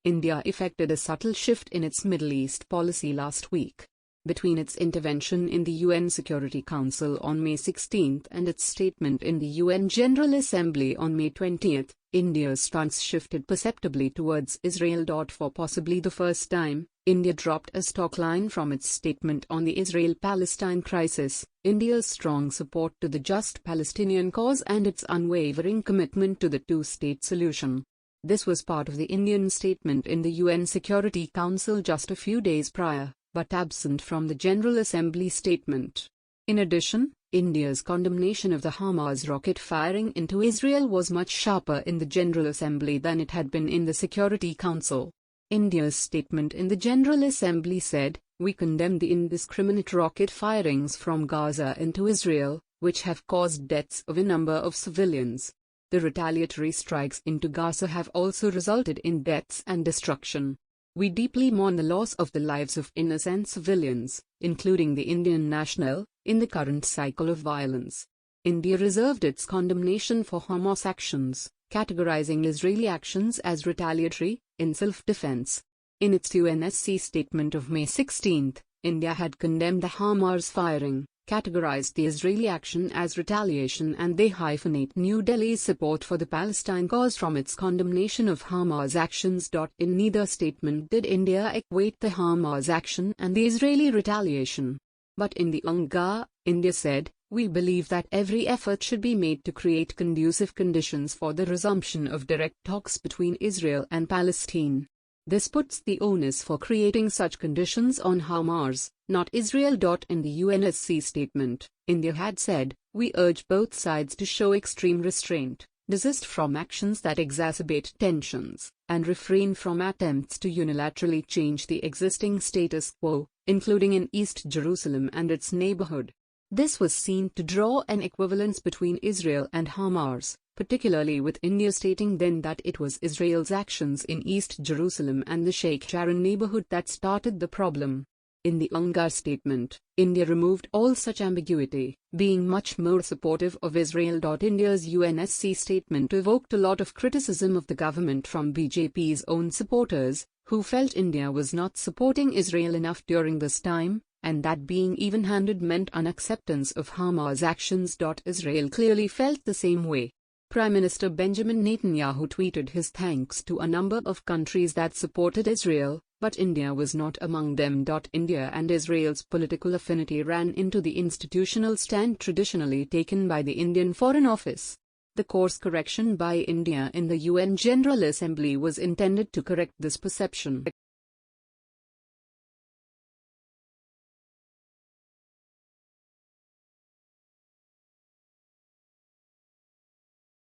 India effected a subtle shift in its Middle East policy last week. Between its intervention in the UN Security Council on May 16 and its statement in the UN General Assembly on May 20, India's stance shifted perceptibly towards Israel. For possibly the first time, India dropped a stock line from its statement on the Israel-Palestine crisis, India's strong support to the just Palestinian cause and its unwavering commitment to the two-state solution. This was part of the Indian statement in the UN Security Council just a few days prior, but absent from the General Assembly statement. In addition, India's condemnation of the Hamas rocket firing into Israel was much sharper in the General Assembly than it had been in the Security Council. India's statement in the General Assembly said, "We condemn the indiscriminate rocket firings from Gaza into Israel, which have caused deaths of a number of civilians. The retaliatory strikes into Gaza have also resulted in deaths and destruction. We deeply mourn the loss of the lives of innocent civilians, including the Indian national, in the current cycle of violence." India reserved its condemnation for Hamas actions, categorizing Israeli actions as retaliatory, in self-defense. In its UNSC statement of May 16, India had condemned the Hamas firing, categorized the Israeli action as retaliation and de-hyphenate New Delhi's support for the Palestine cause from its condemnation of Hamas actions. In neither statement did India equate the Hamas action and the Israeli retaliation. But in the UNGA, India said, "We believe that every effort should be made to create conducive conditions for the resumption of direct talks between Israel and Palestine. This puts the onus for creating such conditions on Hamas, not Israel." In the UNSC statement, India had said, "We urge both sides to show extreme restraint, desist from actions that exacerbate tensions, and refrain from attempts to unilaterally change the existing status quo, including in East Jerusalem and its neighborhood." This was seen to draw an equivalence between Israel and Hamas, particularly with India stating then that it was Israel's actions in East Jerusalem and the Sheikh Jarrah neighborhood that started the problem. In the UNGA statement, India removed all such ambiguity, being much more supportive of Israel. India's UNSC statement evoked a lot of criticism of the government from BJP's own supporters, who felt India was not supporting Israel enough during this time, and that being even-handed meant unacceptance of Hamas actions. Israel clearly felt the same way. Prime Minister Benjamin Netanyahu tweeted his thanks to a number of countries that supported Israel, but India was not among them. India and Israel's political affinity ran into the institutional stand traditionally taken by the Indian Foreign Office. The course correction by India in the UN General Assembly was intended to correct this perception.